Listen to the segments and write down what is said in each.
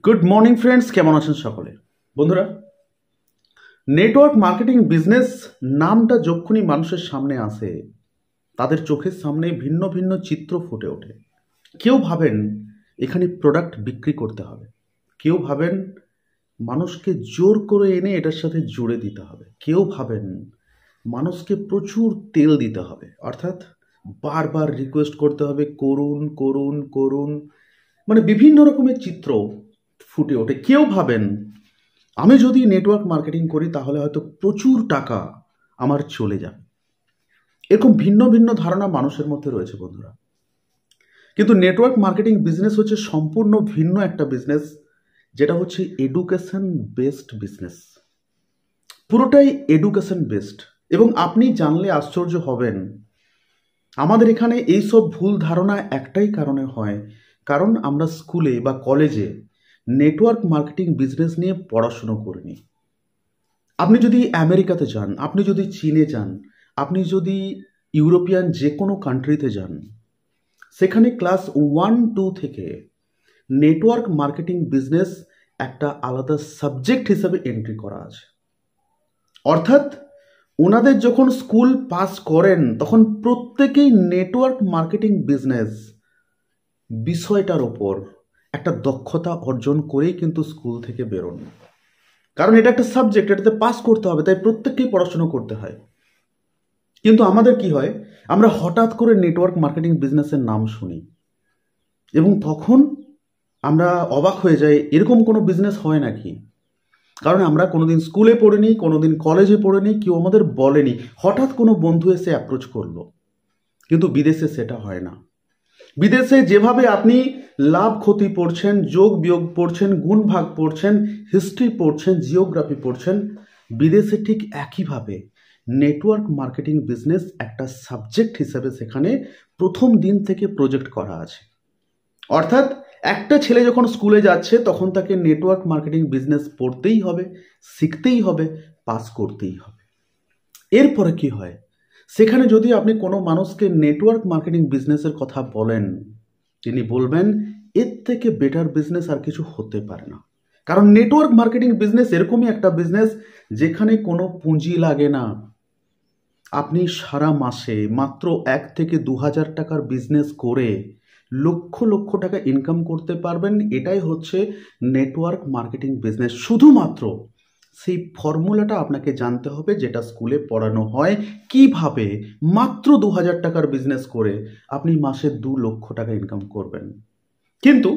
Good morning friends, কেমন আছেন সকলে? বন্ধুরা, নেটওয়ার্ক মার্কেটিং বিজনেস নামটা যখনই মানুষের সামনে আসে, তাদের চোখের সামনে ভিন্ন ভিন্ন চিত্র ফুটে ওঠে। কেউ ভাবেন এখানে প্রোডাক্ট বিক্রি করতে হবে, কেউ ভাবেন মানুষকে জোর করে এনে এটার সাথে জুড়ে দিতে হবে, কেউ ভাবেন মানুষকে প্রচুর তেল দিতে হবে, অর্থাৎ বারবার রিকোয়েস্ট করতে হবে করুন করুন করুন, মানে বিভিন্ন রকমের চিত্র ফুটে ওঠে। কেউ ভাবেন আমি যদি নেটওয়ার্ক মার্কেটিং করি তাহলে হয়তো প্রচুর টাকা আমার চলে যাবে। এরকম ভিন্ন ভিন্ন ধারণা মানুষের মধ্যে রয়েছে বন্ধুরা। কিন্তু নেটওয়ার্ক মার্কেটিং বিজনেস হচ্ছে সম্পূর্ণ ভিন্ন একটা বিজনেস, যেটা হচ্ছে এডুকেশন বেসড বিজনেস। পুরোটাই এডুকেশন বেসড। এবং আপনি জানলে আশ্চর্য হবেন, আমাদের এখানে এইসব ভুল ধারণা একটাই কারণে হয়, কারণ আমরা স্কুলে বা কলেজে নেটওয়ার্ক মার্কেটিং বিজনেস নিয়ে পড়াশুনো করিনি। আপনি যদি আমেরিকাতে যান, আপনি যদি চীনে যান, আপনি যদি ইউরোপিয়ান যে কোনো কান্ট্রিতে যান, সেখানে ক্লাস 1-2 থেকে নেটওয়ার্ক মার্কেটিং বিজনেস একটা আলাদা সাবজেক্ট হিসেবে এন্ট্রি করা আছে। অর্থাৎ ওনাদের যখন স্কুল পাস করেন তখন প্রত্যেকেই নেটওয়ার্ক মার্কেটিং বিজনেস বিষয়টার ওপর একটা দক্ষতা অর্জন করেই কিন্তু স্কুল থেকে বেরোন। কারণ এটা একটা সাবজেক্ট, এটাতে পাস করতে হবে, তাই প্রত্যেককেই পড়াশোনা করতে হয়। কিন্তু আমাদের কি হয়, আমরা হঠাৎ করে নেটওয়ার্ক মার্কেটিং বিজনেসের নাম শুনি এবং তখন আমরা অবাক হয়ে যাই, এরকম কোনো বিজনেস হয় নাকি? কারণ আমরা কোনোদিন স্কুলে পড়িনি, কোনোদিন কলেজে পড়িনি, কেউ আমাদের বলেনি, হঠাৎ কোনো বন্ধু এসে অ্যাপ্রোচ করলো। কিন্তু বিদেশে সেটা হয় না। বিদেশে যেভাবে আপনি লাভ ক্ষতি পড়ছেন, যোগ বিয়োগ পড়ছেন, গুণ ভাগ পড়ছেন, হিস্ট্রি পড়ছেন, জিওগ্রাফি পড়ছেন, বিদেশে ঠিক একইভাবে নেটওয়ার্ক মার্কেটিং বিজনেস একটা সাবজেক্ট হিসেবে সেখানে প্রথম দিন থেকে প্রজেক্ট করা আছে। অর্থাৎ একটা ছেলে যখন স্কুলে যাচ্ছে তখন তাকে নেটওয়ার্ক মার্কেটিং বিজনেস পড়তেই হবে, শিখতেই হবে, পাস করতেই হবে। এরপরে কি হয়, সেখানে যদি আপনি কোনো মানুষকে নেটওয়ার্ক মার্কেটিং বিজনেসের কথা বলেন, তিনি বলবেন এর থেকে বেটার বিজনেস আর কিছু হতে পারে না। কারণ নেটওয়ার্ক মার্কেটিং বিজনেস এরকমই একটা বিজনেস যেখানে কোনো পুঁজি লাগে না। আপনি সারা মাসে মাত্র 1,000-2,000 টাকার বিজনেস করে লক্ষ লক্ষ টাকা ইনকাম করতে পারবেন। এটাই হচ্ছে নেটওয়ার্ক মার্কেটিং বিজনেস। শুধুমাত্র সেই ফর্মুলাটা আপনাকে জানতে হবে যেটা স্কুলে পড়ানো হয়, কিভাবে মাত্র 2,000 টাকার বিজনেস করে আপনি মাসে 2 লক্ষ টাকা ইনকাম করবেন। কিন্তু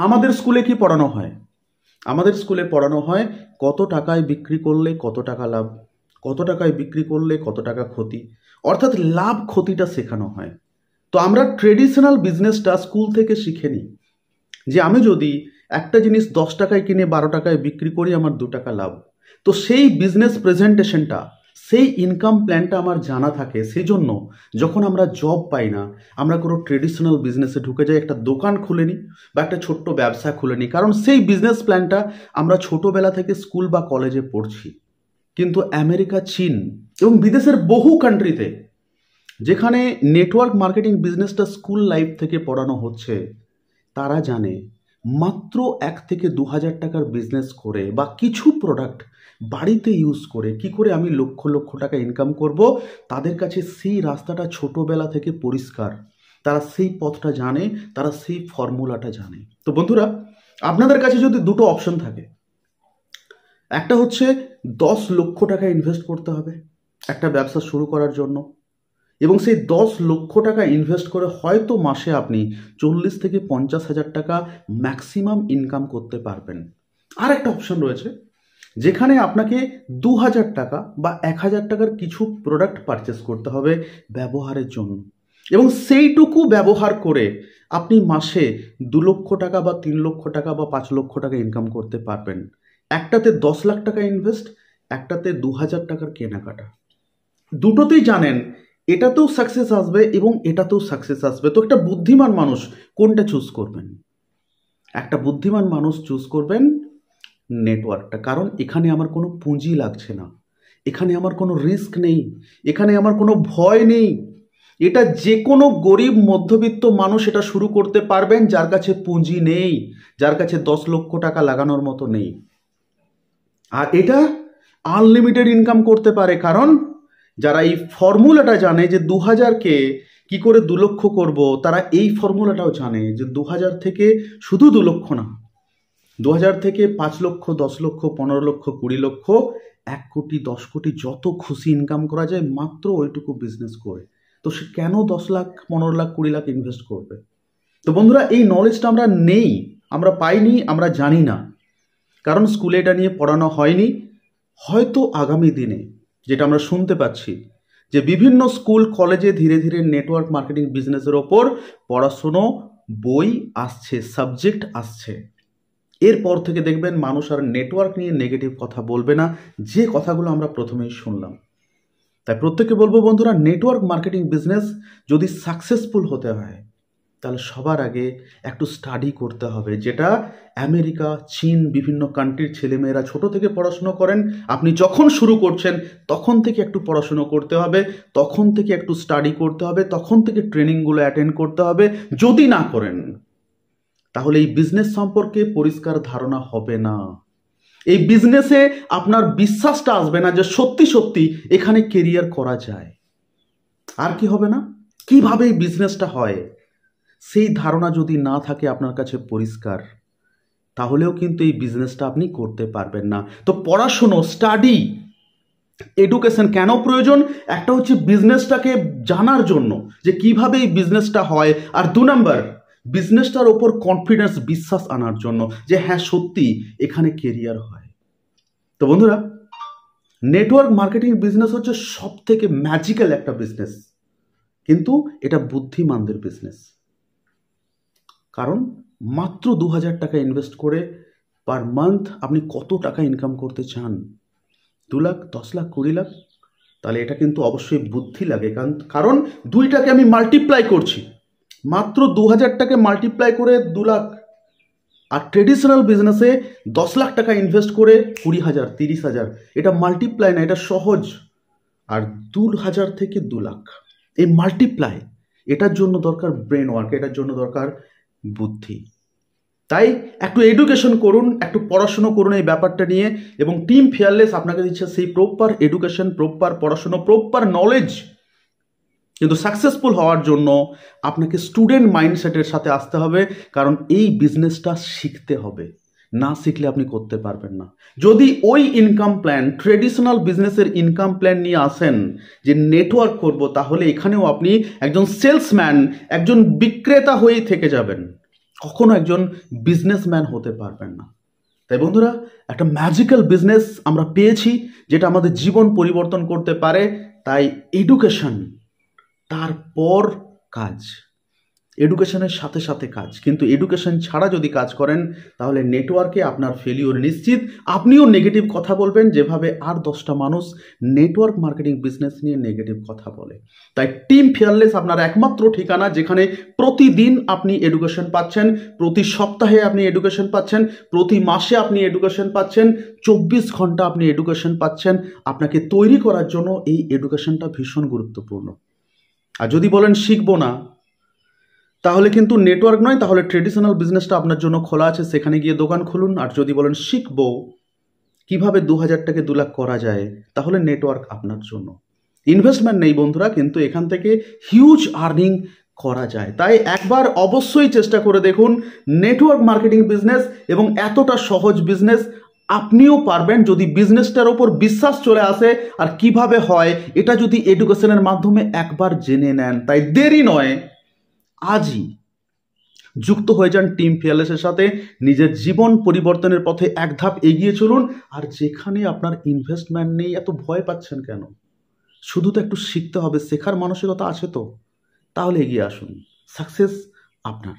আমাদের স্কুলে কি পড়ানো হয়? আমাদের স্কুলে পড়ানো হয় কত টাকায় বিক্রি করলে কত টাকা লাভ, কত টাকায় বিক্রি করলে কত টাকা ক্ষতি, অর্থাৎ লাভ ক্ষতিটা শেখানো হয়। তো আমরা ট্রেডিশনাল বিজনেসটা স্কুল থেকে শিখে নিই যে আমি যদি একটা জিনিস 10 টাকায় কিনে 12 টাকায় বিক্রি করি, আমার 2 টাকা লাভ। তো সেই বিজনেস প্রেজেন্টেশনটা, সেই ইনকাম প্ল্যানটা আমার জানা থাকে। সেই জন্য যখন আমরা জব পাই না, আমরা কোনো ট্রেডিশনাল বিজনেসে ঢুকে যাই, একটা দোকান খুলে নিই বা একটা ছোট্ট ব্যবসা খুলে নিই, কারণ সেই বিজনেস প্ল্যানটা আমরা ছোটোবেলা থেকে স্কুল বা কলেজে পড়ছি। কিন্তু আমেরিকা, চীন এবং বিদেশের বহু কান্ট্রিতে যেখানে নেটওয়ার্ক মার্কেটিং বিজনেসটা স্কুল লাইফ থেকে পড়ানো হচ্ছে, তারা জানে মাত্র 1,000-2,000 টাকার বিজনেস করে বা কিছু প্রোডাক্ট বাড়িতে ইউজ করে কি করে আমি লক্ষ লক্ষ টাকা ইনকাম করব। তাদের কাছে সেই রাস্তাটা ছোটোবেলা থেকে পরিষ্কার, তারা সেই পথটা জানে, তারা সেই ফর্মুলাটা জানে। তো বন্ধুরা, আপনাদের কাছে যদি দুটো অপশন থাকে, একটা হচ্ছে 10 লক্ষ টাকা ইনভেস্ট করতে হবে একটা ব্যবসা শুরু করার জন্য, এবং সেই 10 লক্ষ টাকা ইনভেস্ট করে হয়তো মাসে আপনি 40,000-50,000 টাকা ম্যাক্সিমাম ইনকাম করতে পারবেন। আর একটা অপশন রয়েছে যেখানে আপনাকে 2,000 টাকা বা 1,000 টাকার কিছু প্রোডাক্ট পারচেস করতে হবে ব্যবহারের জন্য, এবং সেইটুকু ব্যবহার করে আপনি মাসে 2 লক্ষ টাকা বা 3 লক্ষ টাকা বা 5 লক্ষ টাকা ইনকাম করতে পারবেন। একটাতে 10 লাখ টাকা ইনভেস্ট, একটাতে 2,000 টাকার কেনাকাটা। দুটোতেই জানেন এটাতেও সাকসেস আসবে এবং এটাতেও সাকসেস আসবে। তো একটা বুদ্ধিমান মানুষ কোনটা চুজ করবেন? একটা বুদ্ধিমান মানুষ চুজ করবেন নেটওয়ার্কটা, কারণ এখানে আমার কোনো পুঁজি লাগছে না, এখানে আমার কোনো রিস্ক নেই, এখানে আমার কোনো ভয় নেই, এটা যে কোনো গরিব মধ্যবিত্ত মানুষ এটা শুরু করতে পারবেন, যার কাছে পুঁজি নেই, যার কাছে 10 লক্ষ টাকা লাগানোর মতো নেই। আর এটা আনলিমিটেড ইনকাম করতে পারে, কারণ যারা এই ফর্মুলাটা জানে যে 2000কে কি করে 2 লক্ষ করব, তারা এই ফর্মুলাটাও জানে যে 2000 থেকে শুধু 2 লক্ষ না, 2000 থেকে 5 লক্ষ, 10 লক্ষ, 15 লক্ষ, 20 লক্ষ, 1 কোটি, 10 কোটি, যত খুশি ইনকাম করা যায় মাত্র ওইটুকু বিজনেস করে। তো সে কেন 10 লাখ, 15 লাখ, 20 লাখ ইনভেস্ট করবে? তো বন্ধুরা, এই নলেজটা আমরা নেই, আমরা পাইনি, আমরা জানি না, কারণ স্কুলে এটা নিয়ে পড়ানো হয়নি। হয়তো আগামী দিনে যেটা আমরা শুনতে পাচ্ছি যে বিভিন্ন স্কুল কলেজে ধীরে ধীরে নেটওয়ার্ক মার্কেটিং বিজনেসের ওপর পড়াশুনো বই আসছে, সাবজেক্ট আসছে। এরপর থেকে দেখবেন মানুষ আর নেটওয়ার্ক নিয়ে নেগেটিভ কথা বলবে না, যে কথাগুলো আমরা প্রথমেই শুনলাম। তাই প্রত্যেককে বলবো বন্ধুরা, নেটওয়ার্ক মার্কেটিং বিজনেস যদি সাকসেসফুল হতে হয় তাহলে সবার আগে একটু স্টাডি করতে হবে, যেটা আমেরিকা, চীন, বিভিন্ন কান্ট্রির ছেলেমেয়েরা ছোট থেকে পড়াশুনো করেন। আপনি যখন শুরু করছেন তখন থেকে একটু পড়াশুনো করতে হবে, তখন থেকে একটু স্টাডি করতে হবে, তখন থেকে ট্রেনিংগুলো অ্যাটেন্ড করতে হবে। যদি না করেন তাহলে এই বিজনেস সম্পর্কে পরিষ্কার ধারণা হবে না, এই বিজনেসে আপনার বিশ্বাসটা আসবে না যে সত্যি সত্যি এখানে কেরিয়ার করা যায়। আর কি হবে না, কিভাবে এই বিজনেসটা হয় সেই ধারণা যদি না থাকে আপনার কাছে পরিষ্কার, তাহলেও কিন্তু এই বিজনেসটা আপনি করতে পারবেন না। তো পড়াশুনো, স্টাডি, এডুকেশন কেন প্রয়োজন? একটা হচ্ছে বিজনেসটাকে জানার জন্য যে কিভাবে এই বিজনেসটা হয়, আর 2 নাম্বার বিজনেসটার ওপর কনফিডেন্স, বিশ্বাস আনার জন্য যে হ্যাঁ সত্যি এখানে কেরিয়ার হয়। তো বন্ধুরা, নেটওয়ার্ক মার্কেটিং বিজনেস হচ্ছে সব থেকে ম্যাজিক্যাল একটা বিজনেস, কিন্তু এটা বুদ্ধিমানদের বিজনেস। কারণ মাত্র 2000 টাকা ইনভেস্ট করে পার মান্থ আপনি কত টাকা ইনকাম করতে চান? 2 লাখ, 10 লাখ, 20 লাখ? তাহলে এটা কিন্তু অবশ্যই বুদ্ধি লাগে, কারণ 2টাকে আমি মাল্টিপ্লাই করছি, মাত্র 2000 টাকা মাল্টিপ্লাই করে 2 লাখ। আর ট্রেডিশনাল বিজনেসে 10 লাখ টাকা ইনভেস্ট করে 20,000, 30,000, এটা মাল্টিপ্লাই না, এটা সহজ। আর 2000 থেকে 2 লাখ, এই মাল্টিপ্লাই, এটার জন্য দরকার ব্রেন ওয়ার্ক, এটার জন্য দরকার বুদ্ধি। তাই একটু এডুকেশন করুন, একটু পড়াশুনো করুন এই ব্যাপারটা নিয়ে, এবং টিম ফেয়ারলেস আপনাকে দিচ্ছে সেই প্রপার এডুকেশন, প্রপার পড়াশুনো, প্রপার নলেজ। কিন্তু সাকসেসফুল হওয়ার জন্য আপনাকে স্টুডেন্ট মাইন্ডসেটের সাথে আসতে হবে, কারণ এই বিজনেসটা শিখতে হবে, না শিখলে আপনি করতে পারবেন না। যদি ওই ইনকাম প্ল্যান, ট্রেডিশনাল বিজনেসের ইনকাম প্ল্যান নিয়ে আসেন যে নেটওয়ার্ক করব, তাহলে এখানেও আপনি একজন সেলসম্যান, একজন বিক্রেতা হয়েই থেকে যাবেন, কখনো একজন বিজনেসম্যান হতে পারবেন না। তাই বন্ধুরা, একটা ম্যাজিক্যাল বিজনেস আমরা পেয়েছি যেটা আমাদের জীবন পরিবর্তন করতে পারে। তাই এডুকেশন, তারপর কাজ, এডুকেশনের সাথে সাথে কাজ। কিন্তু এডুকেশন ছাড়া যদি কাজ করেন তাহলে নেটওয়ার্কে আপনার ফেলিওর নিশ্চিত। আপনিও নেগেটিভ কথা বলবেন, যেভাবে আর 10টা মানুষ নেটওয়ার্ক মার্কেটিং বিজনেস নিয়ে নেগেটিভ কথা বলে। তাই টিম ফেয়ারলেস আপনার একমাত্র ঠিকানা, যেখানে প্রতিদিন আপনি এডুকেশন পাচ্ছেন, প্রতি সপ্তাহে আপনি এডুকেশন পাচ্ছেন, প্রতি মাসে আপনি এডুকেশন পাচ্ছেন, 24 ঘন্টা আপনি এডুকেশন পাচ্ছেন। আপনাকে তৈরি করার জন্য এই এডুকেশনটা ভীষণ গুরুত্বপূর্ণ। আর যদি বলেন শিখবো না, তাহলে কিন্তু নেটওয়ার্ক নয়, তাহলে ট্রেডিশনাল বিজনেসটা আপনার জন্য খোলা আছে, সেখানে গিয়ে দোকান খুলুন। আর যদি বলেন শিখবো কিভাবে 2000 টাকা 2 লাখ করা যায়, তাহলে নেটওয়ার্ক আপনার জন্য। ইনভেস্টমেন্ট নেই বন্ধুরা, কিন্তু এখান থেকে হিউজ আর্নিং করা যায়। তাই একবার অবশ্যই চেষ্টা করে দেখুন নেটওয়ার্ক মার্কেটিং বিজনেস, এবং এতটা সহজ বিজনেস আপনিও পারবেন যদি বিজনেসটার ওপর বিশ্বাস চলে আসে। আর কিভাবে হয় এটা যদি এডুকেশনের মাধ্যমে একবার জেনে নেন, তাই দেরি নয়, আজই যুক্ত হয়ে যান টিম ফেয়ারলেসের সাথে। নিজের জীবন পরিবর্তনের পথে এক ধাপ এগিয়ে চলুন। আর যেখানে আপনার ইনভেস্টমেন্ট নেই, এত ভয় পাচ্ছেন কেন? শুধু তো একটু শিখতে হবে, শেখার মানসিকতা আছে তো, তাহলে এগিয়ে আসুন। সাকসেস আপনার।